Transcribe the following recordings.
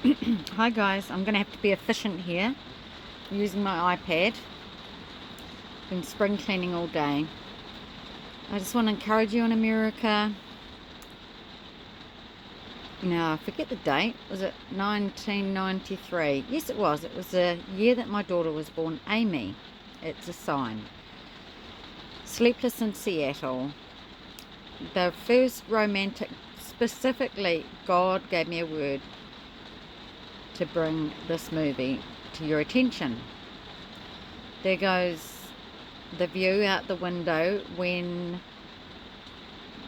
Hi guys, I'm going to have to be efficient here using my iPad. Been spring cleaning all day. I just want to encourage you in America. Now, I forget the date. Was it 1993? Yes, it was. It was the year that my daughter was born, Amy. It's a sign. Sleepless in Seattle. The first romantic, specifically, God gave me a word to bring this movie to your attention. There goes the view out the window when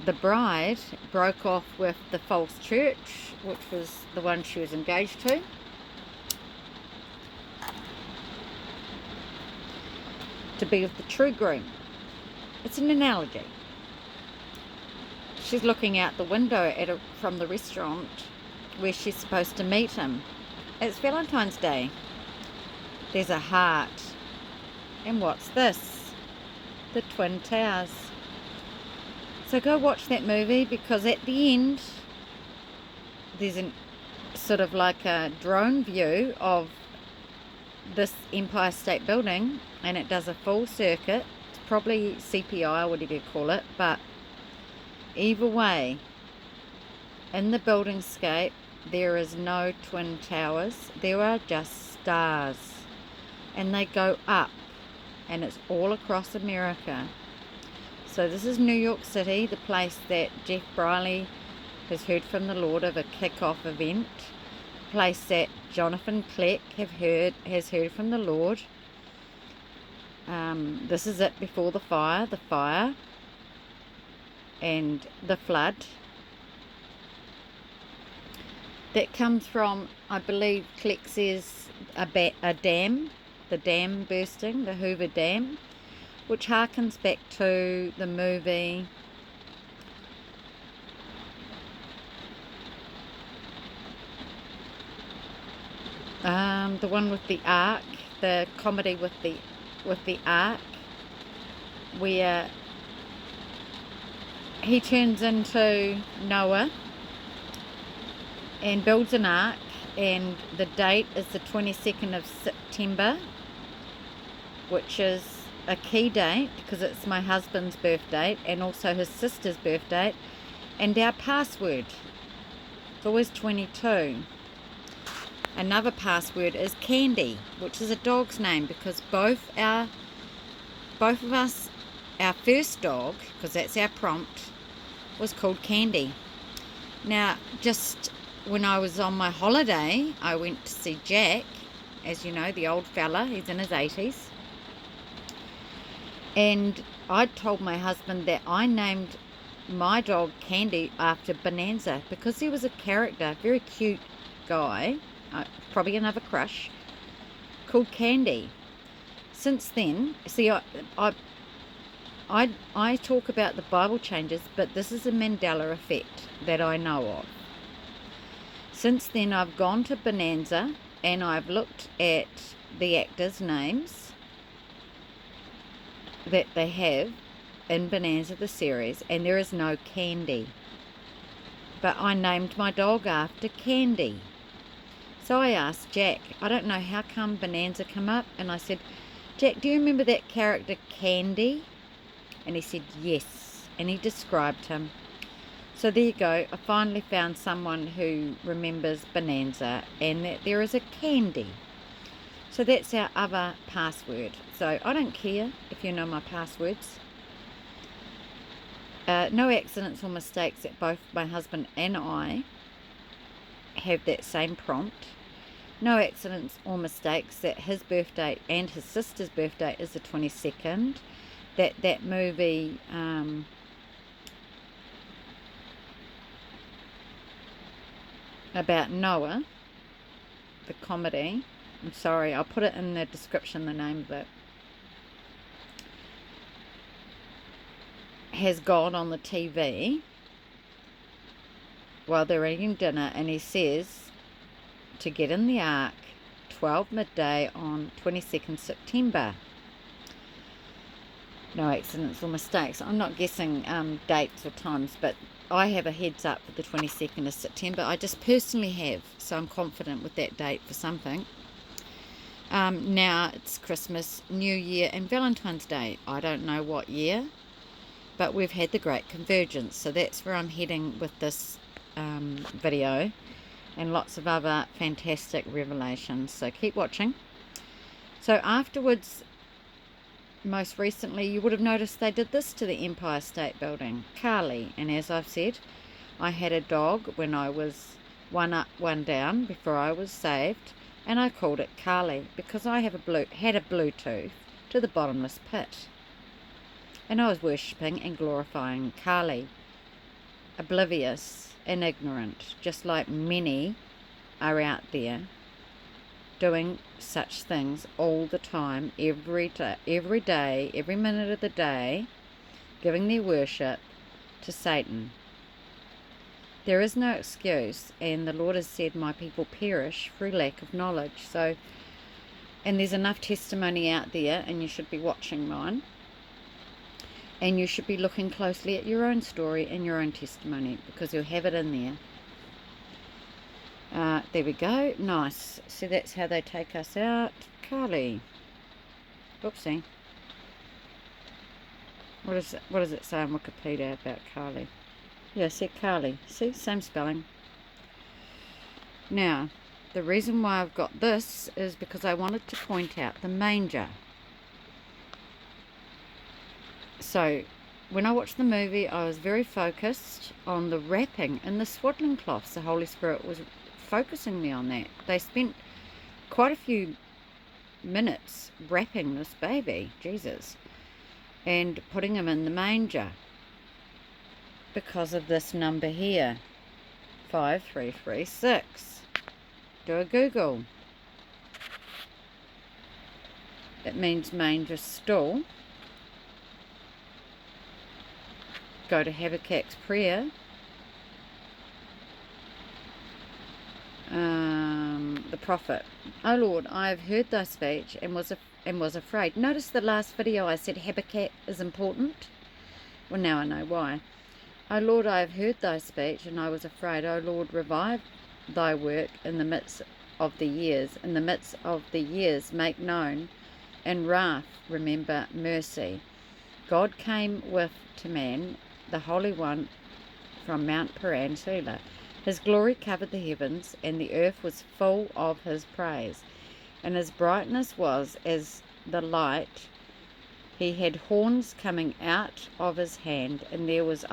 the bride broke off with the false church, which was the one she was engaged to be with the true groom. It's an analogy. She's looking out the window from the restaurant where she's supposed to meet him. It's Valentine's Day. There's a heart. And what's this? The Twin Towers. So go watch that movie, because at the end there's a sort of like a drone view of this Empire State Building, and it does a full circuit. It's probably CPI or whatever you call it, but either way, in the buildingscape there is no twin towers. There are just stars, and they go up, and it's all across America. So this is New York City, the place that Jeff Briley has heard from the Lord of a kick-off event, the place that Jonathan Kleck has heard from the Lord. This is it before the fire and the flood that comes from, I believe Kleck says, a dam, the dam bursting, the Hoover Dam, which harkens back to the movie the one with the ark, the comedy with the ark, where he turns into Noah and builds an ark, and the date is the 22nd of September, which is a key date because it's my husband's birthday and also his sister's birthday, and our password is always 22. Another password is Candy, which is a dog's name, because both of us, our first dog, because that's our prompt, was called Candy. Now, just when I was on my holiday, I went to see Jack, as you know, the old fella. He's in his 80s. And I told my husband that I named my dog Candy after Bonanza, because he was a character, very cute guy, probably another crush, called Candy. Since then, see, I talk about the Bible changes, but this is a Mandela effect that I know of. Since then, I've gone to Bonanza and I've looked at the actors' names that they have in Bonanza the series, and there is no Candy. But I named my dog after Candy. So I asked Jack, I don't know how come Bonanza come up, and I said, Jack, do you remember that character Candy? And he said yes, and he described him. So there you go, I finally found someone who remembers Bonanza and that there is a Candy. So that's our other password. So I don't care if you know my passwords. No accidents or mistakes that both my husband and I have that same prompt. No accidents or mistakes that his birthday and his sister's birthday is the 22nd. That movie about Noah, the comedy, I'm sorry, I'll put it in the description, the name of it, has God on the TV while they're eating dinner, and he says to get in the ark 12 midday on 22nd September. No accidents or mistakes. I'm not guessing dates or times, but I have a heads up for the 22nd of September. I just personally have, so I'm confident with that date for something. Now it's Christmas, New Year, and Valentine's Day. I don't know what year, but we've had the Great Convergence, so that's where I'm heading with this video, and lots of other fantastic revelations, so keep watching. So afterwards, most recently, you would have noticed they did this to the Empire State Building, Kali. And as I've said, I had a dog when I was one up, one down before I was saved, and I called it Kali because I had a Bluetooth to the bottomless pit, and I was worshipping and glorifying Kali, oblivious and ignorant, just like many are out there doing such things all the time, every day, every minute of the day, giving their worship to Satan. There is no excuse, and the Lord has said, my people perish through lack of knowledge. So, and there's enough testimony out there, and you should be watching mine, and you should be looking closely at your own story and your own testimony, because you'll have it in there. There we go. Nice. So that's how they take us out. Kali. Oopsie. What does it say on Wikipedia about Kali? Yeah, see, Kali. See, same spelling. Now, the reason why I've got this is because I wanted to point out the manger. So, when I watched the movie, I was very focused on the wrapping and the swaddling cloths. The Holy Spirit was focusing me on that. They spent quite a few minutes wrapping this baby, Jesus, and putting him in the manger because of this number here, 5336. Do a Google. It means manger stool. Go to Habakkuk's prayer. The prophet. Oh Lord, I have heard thy speech and was afraid. Notice the last video I said Habakkuk is important. Well, now I know why. O Lord, I have heard thy speech and I was afraid. O Lord, revive thy work in the midst of the years. In the midst of the years make known, and wrath remember mercy. God came with to man, the Holy One from Mount Paran, Selah. His glory covered the heavens, and the earth was full of his praise. And his brightness was as the light. He had horns coming out of his hand, and there was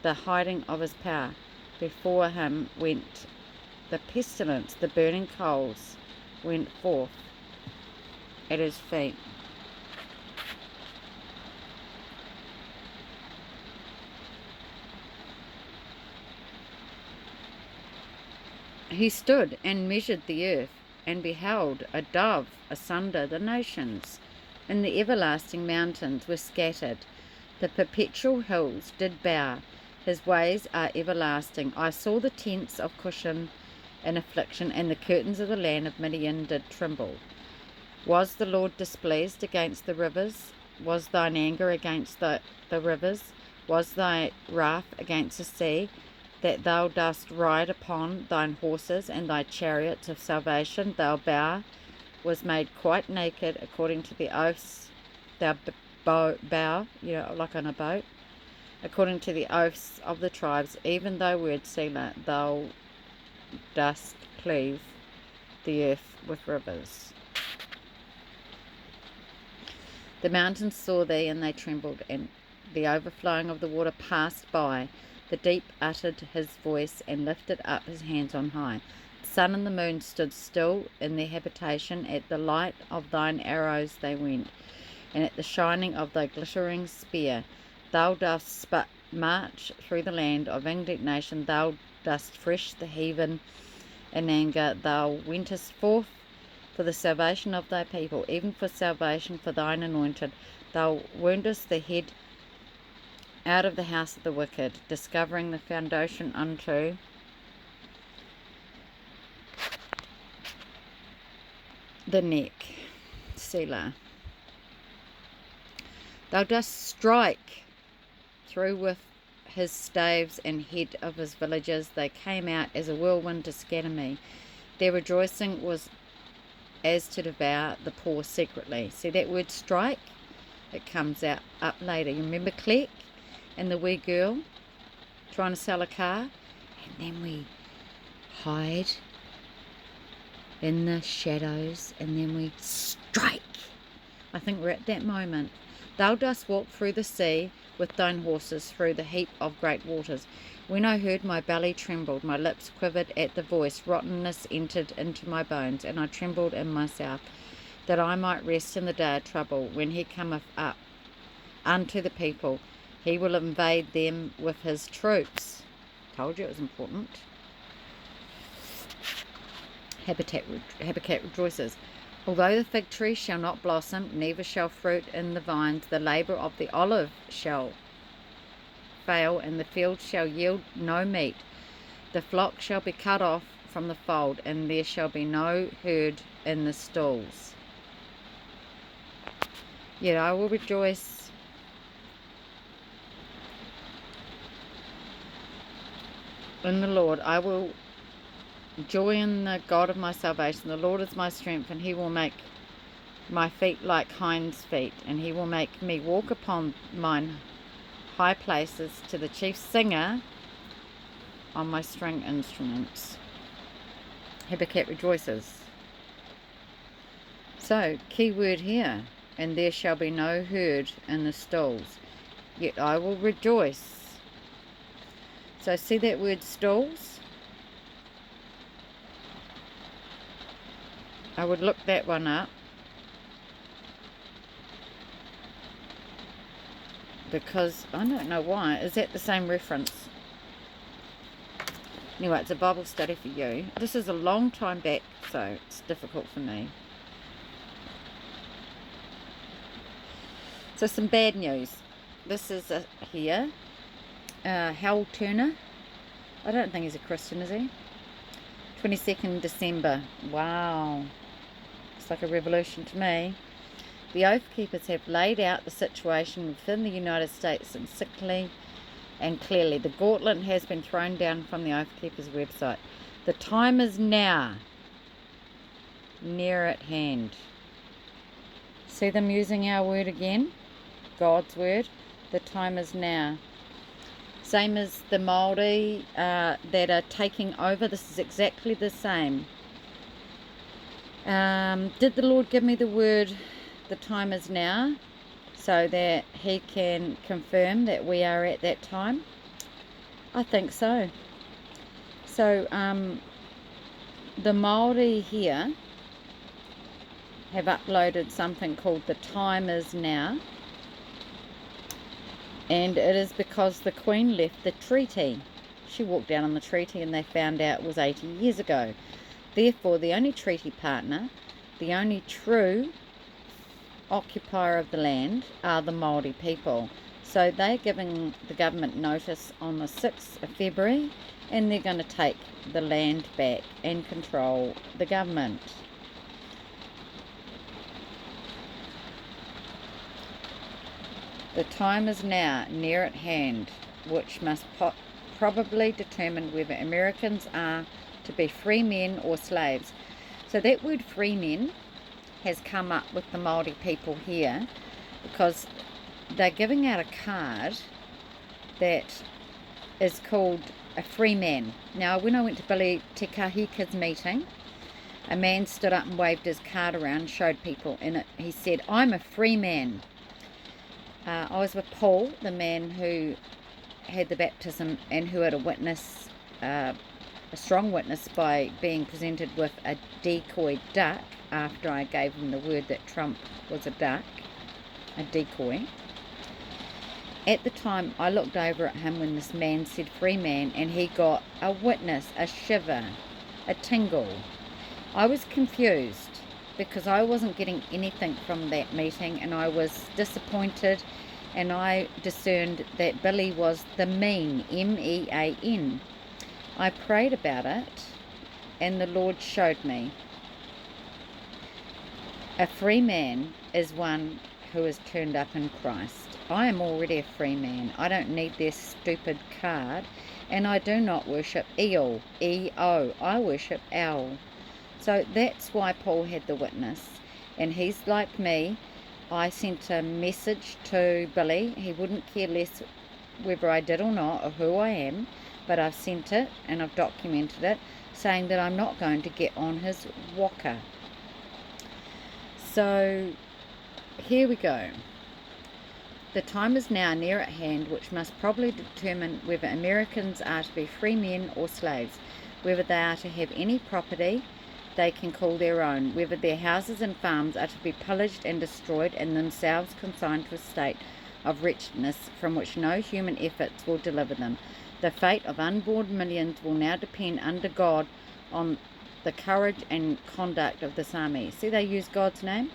the hiding of his power. Before him went the pestilence, the burning coals went forth at his feet. He stood and measured the earth, and beheld a dove asunder the nations, and the everlasting mountains were scattered. The perpetual hills did bow. His ways are everlasting. I saw the tents of Cushan in affliction, and the curtains of the land of Midian did tremble. Was the Lord displeased against the rivers? Was thine anger against the rivers? Was thy wrath against the sea, that thou dost ride upon thine horses and thy chariots of salvation? Thou was made quite naked according to the oaths. Thou bow, like on a boat, according to the oaths of the tribes, even thy word, Selah, thou dost cleave the earth with rivers. The mountains saw thee, and they trembled, and the overflowing of the water passed by. The deep uttered his voice and lifted up his hands on high. The sun and the moon stood still in their habitation. At the light of thine arrows they went, and at the shining of thy glittering spear. Thou dost march through the land of indignation. Thou dost thresh the heathen in anger. Thou wentest forth for the salvation of thy people, even for salvation for thine anointed. Thou woundest the head out of the house of the wicked, discovering the foundation unto the neck. Selah. Thou dost strike through with his staves and head of his villagers. They came out as a whirlwind to scatter me. Their rejoicing was as to devour the poor secretly. See that word strike? It comes out up later. You remember Cleck and the wee girl trying to sell a car? And then we hide in the shadows and then we strike. I think we're at that moment. Thou dost walk through the sea with thine horses through the heap of great waters. When I heard, my belly trembled, my lips quivered at the voice. Rottenness entered into my bones, and I trembled in myself, that I might rest in the day of trouble. When he cometh up unto the people, he will invade them with his troops. Told you it was important. Habakkuk rejoices. Although the fig tree shall not blossom, neither shall fruit in the vines, the labour of the olive shall fail, and the field shall yield no meat. The flock shall be cut off from the fold, and there shall be no herd in the stalls. Yet I will rejoice in the Lord. I will joy in the God of my salvation. The Lord is my strength, and he will make my feet like hinds' feet, and he will make me walk upon mine high places, to the chief singer on my string instruments. Habakkuk rejoices. So, key word here, and there shall be no herd in the stalls, yet I will rejoice. So see that word stalls? I would look that one up, because I don't know why. Is that the same reference? Anyway, it's a Bible study for you. This is a long time back, so it's difficult for me. So some bad news. This is here. Hal Turner. I don't think he's a Christian, is he? 22nd December. Wow. It's like a revolution to me. The Oath Keepers have laid out the situation within the United States and simply and clearly. The gauntlet has been thrown down from the Oath Keepers website. The time is now, near at hand. See them using our word again? God's word. The time is now. Same as the Māori that are taking over. This is exactly the same. Did the Lord give me the word, the time is now, so that he can confirm that we are at that time? I think so. So the Māori here have uploaded something called the time is now, and it is because the Queen left the treaty. She walked down on the treaty and they found out it was 80 years ago. Therefore, the only treaty partner, the only true occupier of the land, are the Māori people. So they're giving the government notice on the 6th of February, and they're going to take the land back and control the government. The time is now, near at hand, which must probably determine whether Americans are to be free men or slaves. So that word free men has come up with the Māori people here, because they're giving out a card that is called a free man. Now, when I went to Billy Te Kahika's meeting, a man stood up and waved his card around and showed people in it. He said, "I'm a free man." I was with Paul, the man who had the baptism and who had a strong witness by being presented with a decoy duck after I gave him the word that Trump was a duck, a decoy. At the time, I looked over at him when this man said free man, and he got a witness, a shiver, a tingle. I was confused because I wasn't getting anything from that meeting, and I was disappointed, and I discerned that Billy was the mean, M-E-A-N. I prayed about it, and the Lord showed me. A free man is one who is turned up in Christ. I am already a free man. I don't need their stupid card. And I do not worship Eel, E-O. I worship Owl. So that's why Paul had the witness. And he's like me. I sent a message to Billy. He wouldn't care less whether I did or not, or who I am. But I've sent it and I've documented it, saying that I'm not going to get on his waka. So here we go. The time is now near at hand which must probably determine whether Americans are to be free men or slaves, whether they are to have any property they can call their own, whether their houses and farms are to be pillaged and destroyed and themselves consigned to a state of wretchedness from which no human efforts will deliver them. The fate of unborn millions will now depend under God on the courage and conduct of this army. See, they use God's name.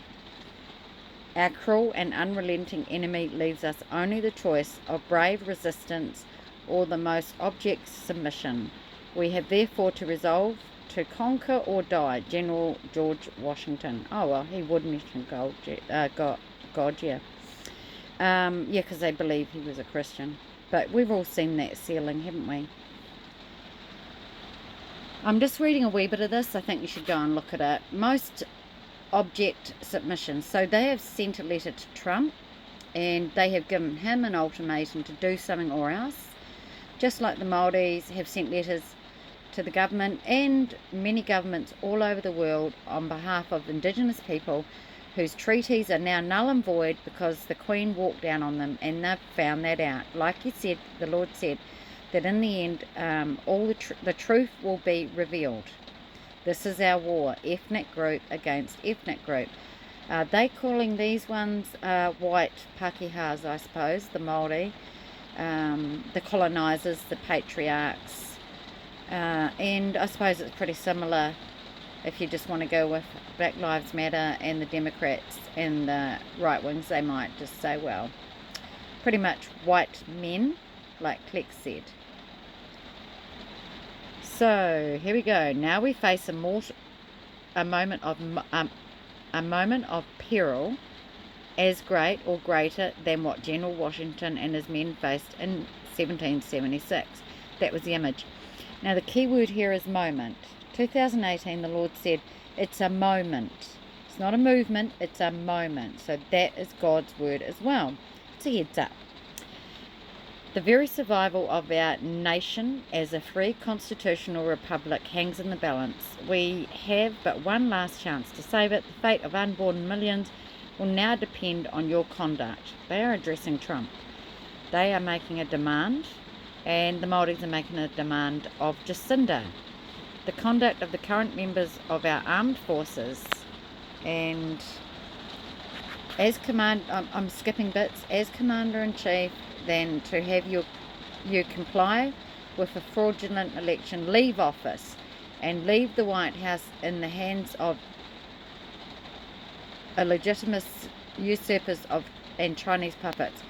Our cruel and unrelenting enemy leaves us only the choice of brave resistance or the most abject submission. We have therefore to resolve to conquer or die. General George Washington. Oh, well, he would mention God, yeah. Yeah, because they believe he was a Christian. But we've all seen that ceiling, haven't we? I'm just reading a wee bit of this. I think you should go and look at it. Most object submission. So they have sent a letter to Trump and they have given him an ultimatum to do something or else, just like the Māoris have sent letters to the government and many governments all over the world on behalf of Indigenous people whose treaties are now null and void because the Queen walked down on them, and they've found that out. Like you said, the Lord said that in the end all the truth will be revealed. This is our war, ethnic group against ethnic group. They calling these ones white Pākehās, I suppose, the Māori, the colonisers, the patriarchs, and I suppose it's pretty similar if you just want to go with Black Lives Matter and the Democrats and the right wings. They might just say, well, pretty much white men, like Cleck said. So here we go. Now we face a moment of peril as great or greater than what General Washington and his men faced in 1776. That was the image. Now the key word here is moment. 2018, the Lord said, it's a moment. It's not a movement, it's a moment. So that is God's word as well. It's a heads up. The very survival of our nation as a free constitutional republic hangs in the balance. We have but one last chance to save it. The fate of unborn millions will now depend on your conduct. They are addressing Trump. They are making a demand, and the Māoris are making a demand of Jacinda. The conduct of the current members of our armed forces, and as I'm skipping bits, as Commander-in-Chief, then to have you comply with a fraudulent election, leave office and leave the White House in the hands of illegitimate usurpers and Chinese puppets.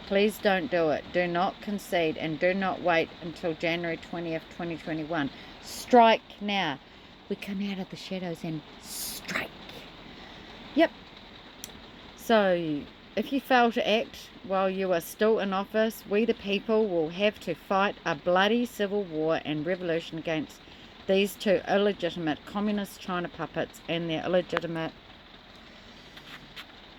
Please don't do it. Do not concede and do not wait until January 20th, 2021. Strike now. We come out of the shadows and strike. Yep. So if you fail to act while you are still in office, we the people will have to fight a bloody civil war and revolution against these two illegitimate communist China puppets and their illegitimate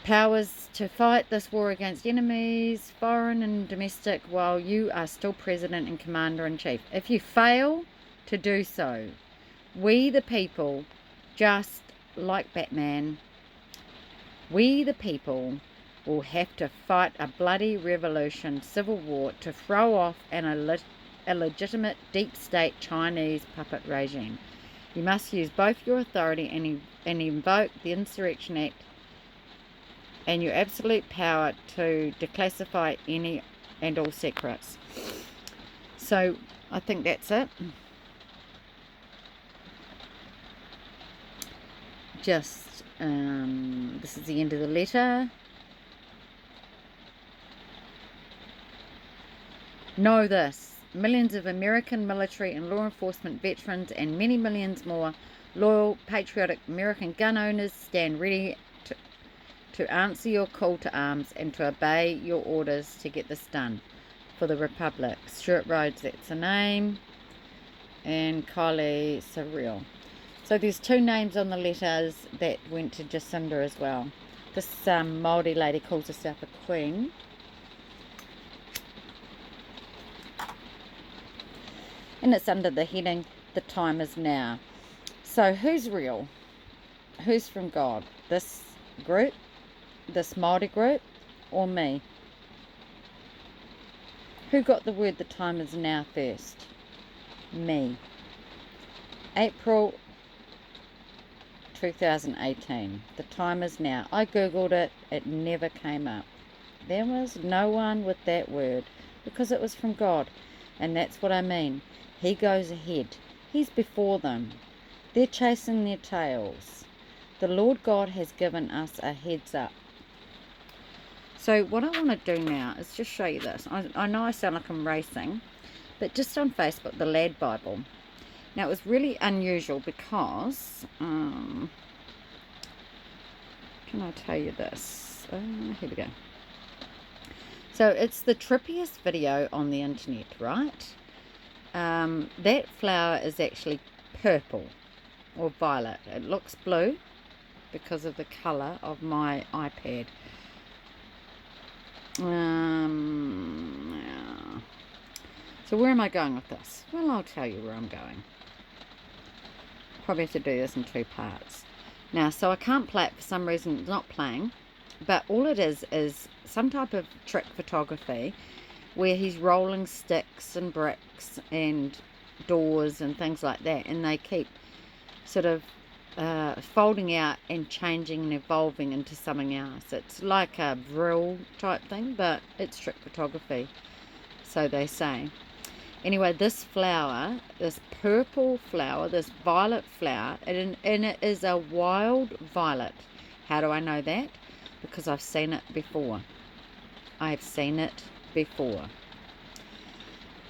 powers, to fight this war against enemies, foreign and domestic, while you are still President and Commander-in-Chief. If you fail to do so, we the people, just like Batman, we the people will have to fight a bloody revolution, civil war, to throw off an illegitimate deep state Chinese puppet regime. You must use both your authority and invoke the Insurrection Act and your absolute power to declassify any and all secrets. So I think that's it. Just this is the end of the letter. Know this: millions of American military and law enforcement veterans and many millions more loyal, patriotic American gun owners stand ready to to answer your call to arms and to obey your orders to get this done for the Republic. Stuart Rhodes, that's a name, and Kylie Surreal. So there's 2 names on the letters that went to Jacinda as well. This Māori lady calls herself a queen. And it's under the heading, The Time Is Now. So who's real? Who's from God? This group? This Māori group? Or me? Who got the word the time is now first? Me. April 2018. The time is now. I googled it. It never came up. There was no one with that word because it was from God. And that's what I mean. He goes ahead. He's before them. They're chasing their tails. The Lord God has given us a heads up. So what I want to do now is just show you this. I know I sound like I'm racing, but just on Facebook, the Lad Bible. Now, it was really unusual because, can I tell you this? Here we go. So it's the trippiest video on the internet, right? That flower is actually purple or violet. It looks blue because of the colour of my iPad. Yeah. So where am I going with this? Well, I'll tell you where I'm going. Probably have to do this in 2 parts. Now, so I can't play it for some reason. It's not playing. But all it is some type of trick photography where he's rolling sticks and bricks and doors and things like that. And they keep sort of folding out and changing and evolving into something else. It's like a drill type thing, but it's trick photography, so they say. Anyway, this flower, this purple flower, this violet flower, and it is a wild violet. How do I know that? Because I've seen it before. I've seen it before.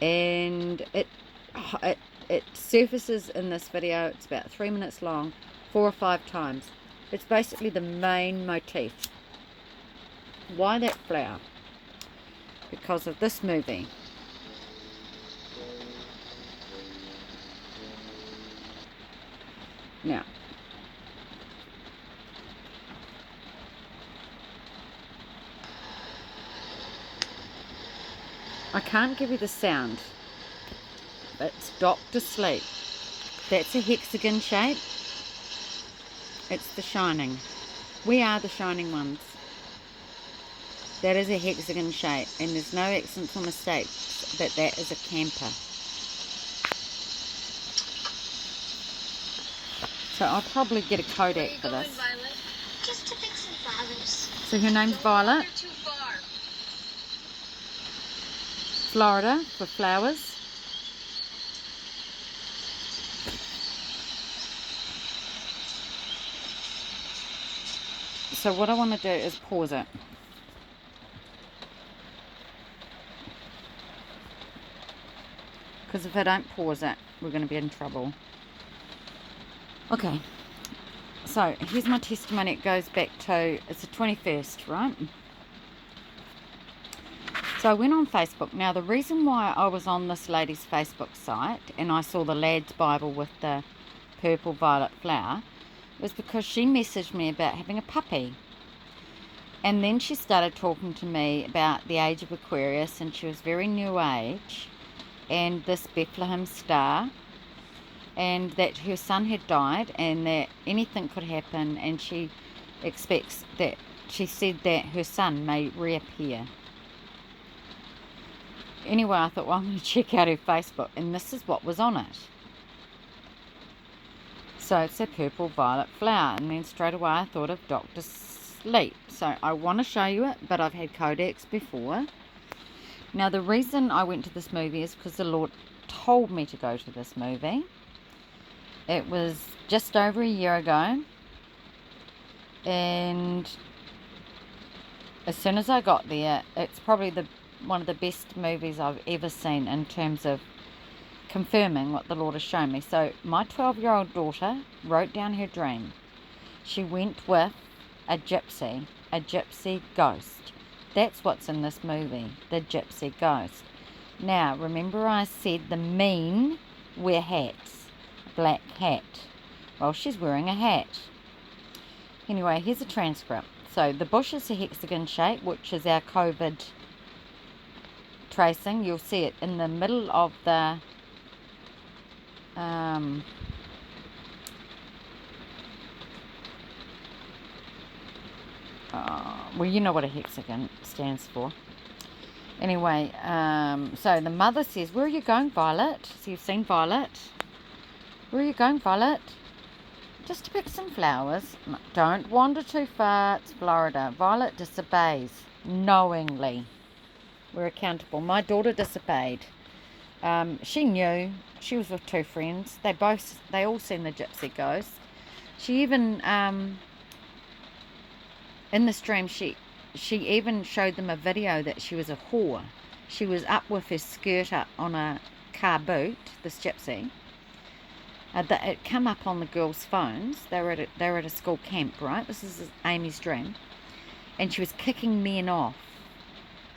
And it surfaces in this video. It's about 3 minutes long, 4 or 5 times. It's basically the main motif. Why that flower? Because of this movie. Now, I can't give you the sound, but it's Dr. Sleep. That's a hexagon shape. It's the Shining. We are the shining ones. That is a hexagon shape, and there's no accidents or mistakes, but that is a camper. So I'll probably get a Kodak for this. Violet? Just to pick some flowers. So her name's Violet. You're too far. Florida for flowers. So what I want to do is pause it. Because if I don't pause it, we're going to be in trouble. Okay. So here's my testimony. It goes back to, it's the 21st, right? So I went on Facebook. Now the reason why I was on this lady's Facebook site and I saw the Lad's Bible with the purple violet flower was because she messaged me about having a puppy. And then she started talking to me about the age of Aquarius, and she was very new age, and this Bethlehem star, and that her son had died and that anything could happen, and she expects that, she said that her son may reappear. Anyway, I thought, well, I'm going to check out her Facebook, and this is what was on it. So it's a purple violet flower, and then straight away I thought of Dr. Sleep. So I want to show you it, but I've had Kodaks before. Now the reason I went to this movie is because the Lord told me to go to this movie. It was just over a year ago, and as soon as I got there, it's probably one of the best movies I've ever seen in terms of confirming what the Lord has shown me. So my 12-year-old daughter wrote down her dream. She went with a gypsy a gypsy ghost. That's what's in this movie, the gypsy ghost. Now, remember I said the mean wear hats, black hat. Well, she's wearing a hat. Anyway, here's a transcript. So the bush is a hexagon shape, which is our COVID tracing. You'll see it in the middle of the well, you know what a hexagon stands for. Anyway, so the mother says, "Where are you going, Violet?" So you've seen Violet. "Where are you going, Violet?" "Just to pick some flowers." "Don't wander too far. It's Florida." Violet disobeys knowingly. We're accountable. My daughter disobeyed. She knew. She was with two friends. They all seen the gypsy ghost. She even, in the stream, she even showed them a video that she was a whore. She was up with her skirt up on a car boot, this gypsy. It come up on the girls' phones. They were at a school camp, right? This is Amy's dream. And she was kicking men off.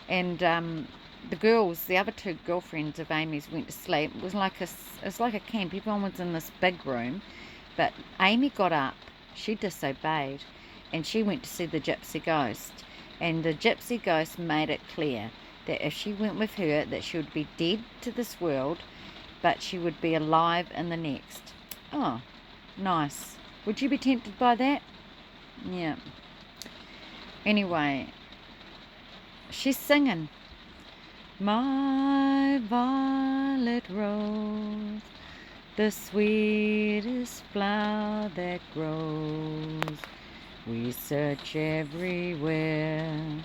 And the other two girlfriends of Amy's went to sleep. It was like a camp. Everyone was in this big room. But Amy got up. She disobeyed. And she went to see the gypsy ghost. And the gypsy ghost made it clear that if she went with her, that she would be dead to this world, but she would be alive in the next. Oh, nice. Would you be tempted by that? Yeah. Anyway, she's singing. "My violet rose, the sweetest flower that grows. We search everywhere,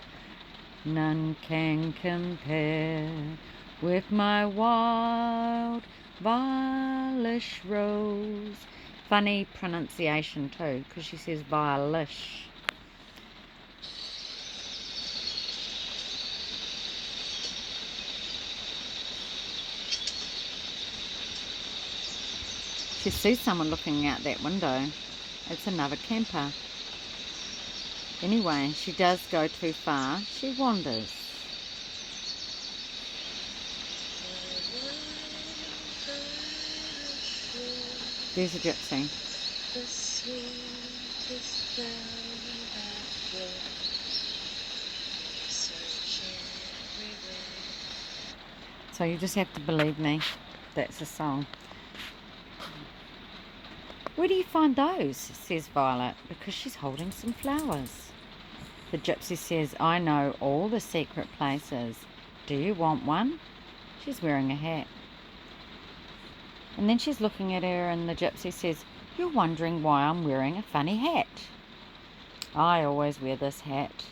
none can compare with my wild violish rose." Funny pronunciation too, because she says violish. She sees someone looking out that window. It's another camper. Anyway, she does go too far. She wanders. There's a gypsy. So you just have to believe me. That's a song. "Where do you find those?" says Violet, because she's holding some flowers. The gypsy says, "I know all the secret places. Do you want one?" She's wearing a hat. And then she's looking at her, and the gypsy says, "You're wondering why I'm wearing a funny hat. I always wear this hat.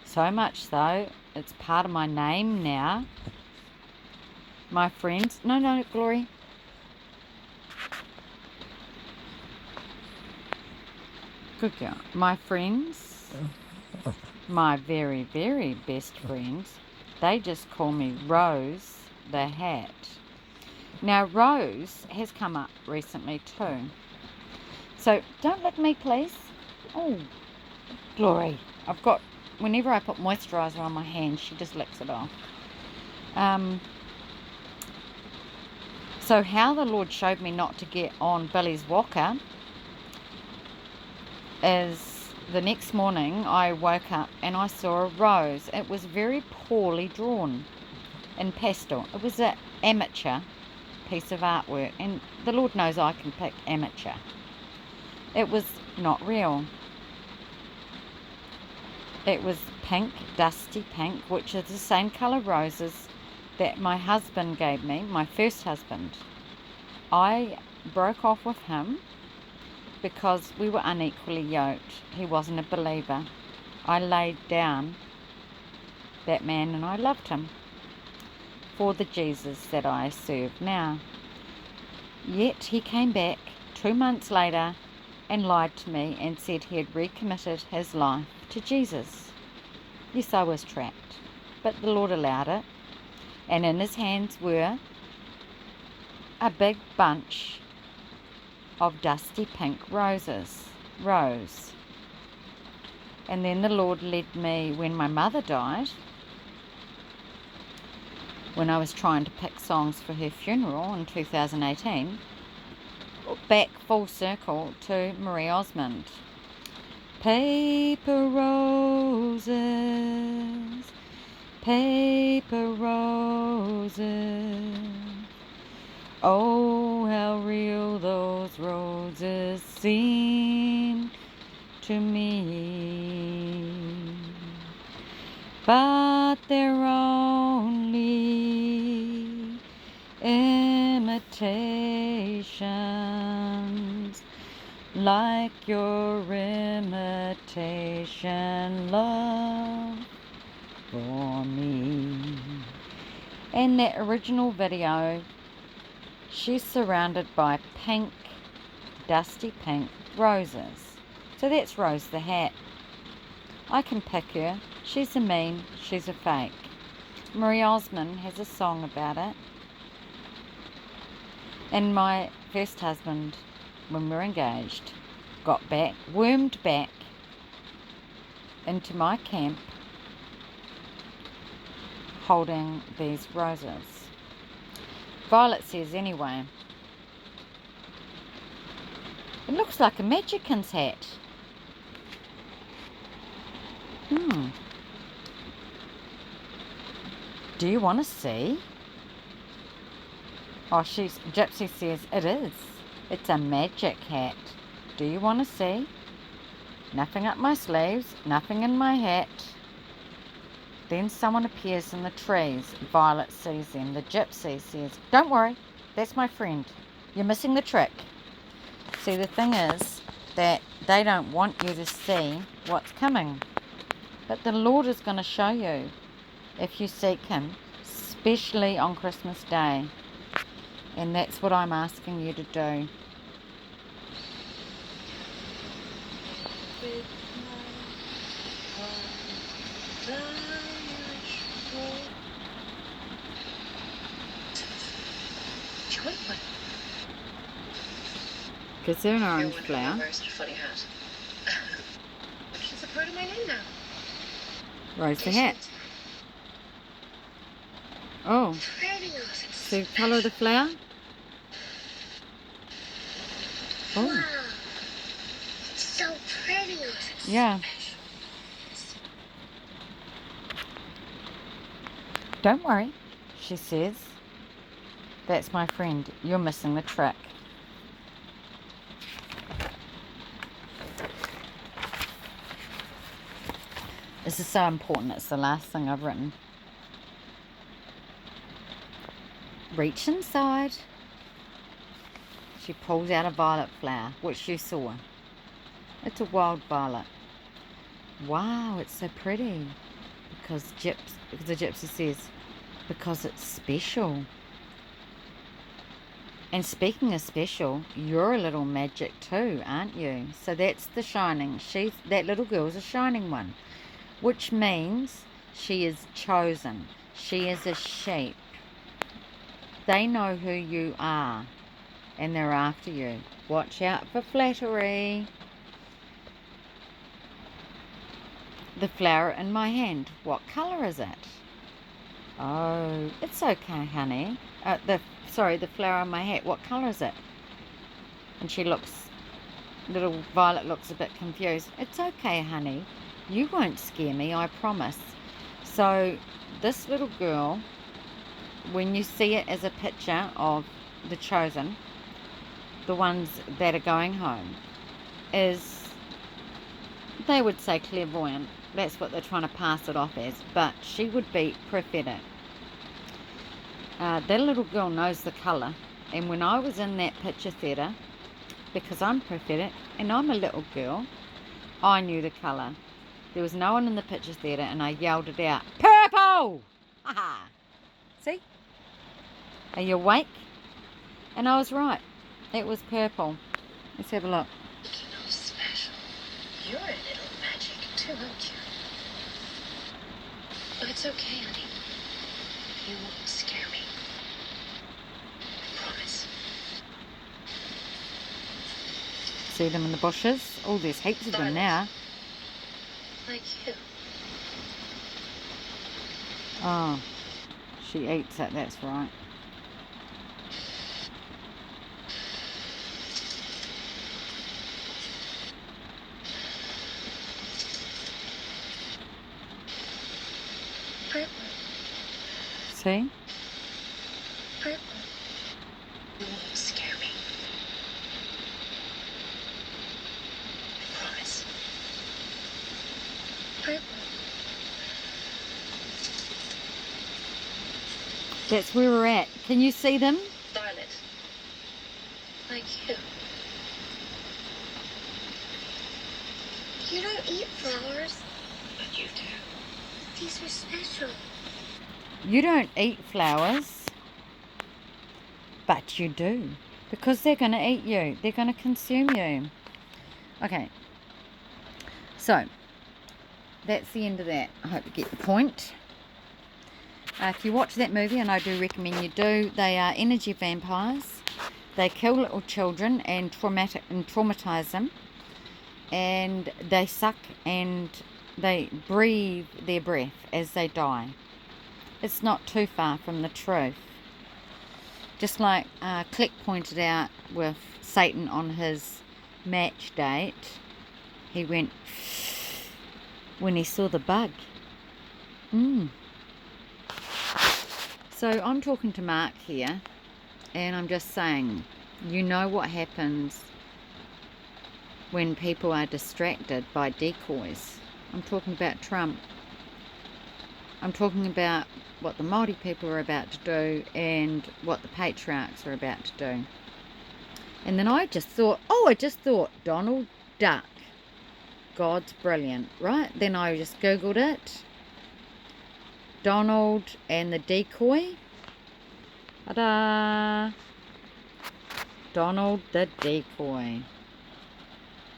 So much so, it's part of my name now. My friends..." No, Glory. Good girl. "My friends, my very, very best friends, they just call me Rose the Hat." Now, Rose has come up recently too. So, don't lick me, please. Oh, Glory. Whenever I put moisturiser on my hand, she just licks it off. So how the Lord showed me not to get on Billy's walker is the next morning I woke up and I saw a rose. It was very poorly drawn in pastel. It was an amateur piece of artwork, and the Lord knows I can pick amateur. It was not real. It was pink, dusty pink, which is the same colour roses that my husband gave me, my first husband. I broke off with him because we were unequally yoked. He wasn't a believer. I laid down that man and I loved him for the Jesus that I serve now. Yet he came back 2 months later and lied to me and said he had recommitted his life to Jesus. Yes, I was trapped, but the Lord allowed it. And in his hands were a big bunch of dusty pink roses. And then the Lord led me, when my mother died, when I was trying to pick songs for her funeral in 2018, back full circle to Marie Osmond. Paper roses, paper roses, oh, how real those roses seem to me, but they're only imitations, like your imitation love for me. In that original video, she's surrounded by pink, dusty pink roses. So that's Rose the Hat. I can pick her. She's a mean, she's a fake. Marie Osmond has a song about it. And my first husband, when we were engaged, wormed back into my camp holding these roses. Violet says, anyway, it looks like a magician's hat. Do you want to see? Oh, Gypsy says, it is. It's a magic hat. Do you want to see? Nothing up my sleeves, nothing in my hat. Then someone appears in the trees. Violet sees them. The Gypsy says, don't worry, that's my friend. You're missing the trick. See, the thing is that they don't want you to see what's coming. But the Lord is going to show you if you seek Him, especially on Christmas Day. And that's what I'm asking you to do. Because they're an orange flower. She's a part of my name now. Rose the Hat. Oh, Pretty. see the colour of the flower? Oh, Wow. So pretty. yeah. Don't worry, she says. That's my friend. You're missing the trick. This is so important. It's the last thing I've written. Reach inside. She pulls out a violet flower, which you saw. It's a wild violet. Wow, it's so pretty. Because the Gypsy says, because it's special. And speaking of special, you're a little magic too, aren't you? So that's the shining. That little girl's a shining one, which means she is chosen. She is a sheep. They know who you are, and they're after you. Watch out for flattery. The flower in my hand, what colour is it? Oh, it's okay, honey. The flower on my hat, what colour is it? And little Violet looks a bit confused. It's okay, honey. You won't scare me, I promise. So this little girl, when you see it as a picture of the chosen, the ones that are going home, is, they would say clairvoyant. That's what they're trying to pass it off as. But she would be prophetic. That little girl knows the colour. And when I was in that picture theatre, because I'm prophetic and I'm a little girl, I knew the colour. There was no one in the picture theatre and I yelled it out. Purple! Ha! See? Are you awake? And I was right. It was purple. Let's have a look. You know, special. You're a little magic too, aren't you? But it's okay, honey. You won't scare me. I promise. See them in the bushes? Oh, there's heaps of them now. Like you. Oh, she eats it, that's right. Purple. See? Purple. You won't scare me. I promise. Purple. That's where we're at. Can you see them? Violet. Like you. You don't eat flowers. But you do. These are special. You don't eat flowers, but you do. Because they're going to eat you. They're going to consume you. Okay. So, that's the end of that. I hope you get the point. If you watch that movie, and I do recommend you do, they are energy vampires. They kill little children and traumatize them. And they suck and they breathe their breath as they die. It's not too far from the truth. Just like Click pointed out with Satan on his match date, he went when he saw the bug. So I'm talking to Mark here, and I'm just saying, you know what happens when people are distracted by decoys. I'm talking about Trump. I'm talking about what the Māori people are about to do and what the patriarchs are about to do. And then I just thought, Donald Duck. God's brilliant, right? Then I just Googled it. Donald and the decoy. Ta-da! Donald the decoy.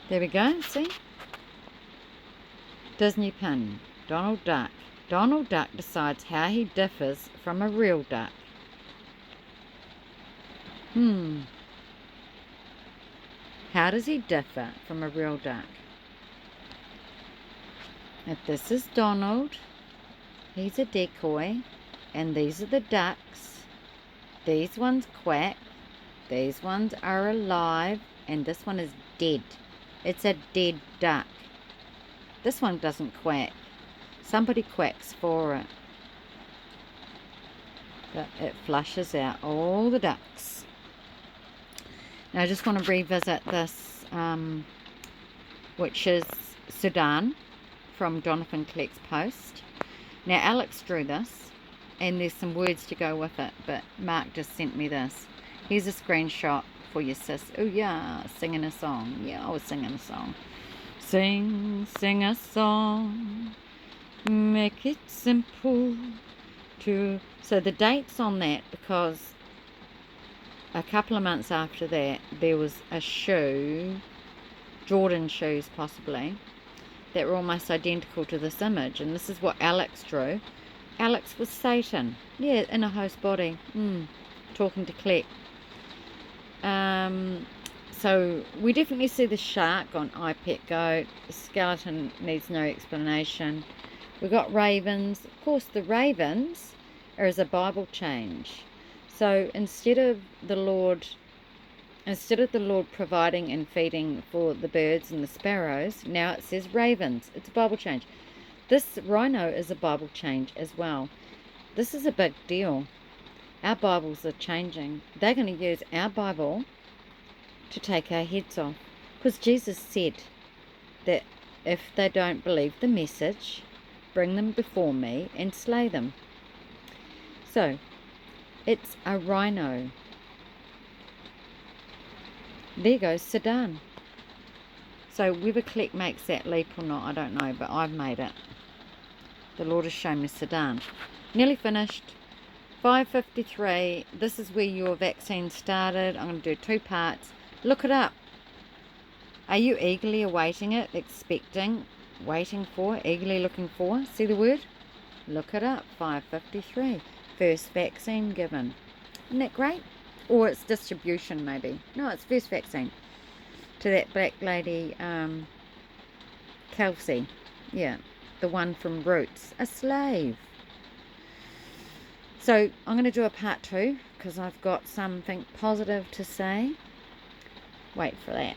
There we go, see? Disney pun. Donald Duck. Donald Duck decides how he differs from a real duck. How does he differ from a real duck? If this is Donald, he's a decoy, and these are the ducks. These ones quack, these ones are alive, and this one is dead. It's a dead duck. This one doesn't quack. Somebody quacks for it. But it flushes out all the ducks. Now I just want to revisit this, which is Sudan, from Jonathan Cleck's post. Now Alex drew this, and there's some words to go with it, but Mark just sent me this. Here's a screenshot for your sis. Oh yeah, singing a song. Yeah, I was singing a song. Sing a song. Make it simple to... So the date's on that because a couple of months after that, there was a shoe, Jordan shoes possibly, that were almost identical to this image. And this is what Alex drew. Alex was Satan. Yeah, in a host body. Talking to Cleck. So we definitely see the shark on iPet Goat. The skeleton needs no explanation. We've got ravens. Of course, the ravens are as a Bible change. So instead of the Lord providing and feeding for the birds and the sparrows, now it says ravens. It's a Bible change. This rhino is a Bible change as well. This is a big deal. Our Bibles are changing. They're going to use our Bible to take our heads off. Because Jesus said that if they don't believe the message, bring them before me and slay them. So, it's a rhino. There goes Sudan. So whether Cleck makes that leap or not, I don't know, but I've made it. The Lord has shown me Sudan. Nearly finished. 5:53. This is where your vaccine started. I'm going to do 2 parts. Look it up. Are you eagerly awaiting it, expecting, waiting for, eagerly looking for? See the word? Look it up. 5:53. First vaccine given. Isn't that great? Or it's distribution maybe. No, it's first vaccine. To that black lady, Kelsey. Yeah, the one from Roots, a slave. So I'm going to do a part 2 because I've got something positive to say. Wait for that.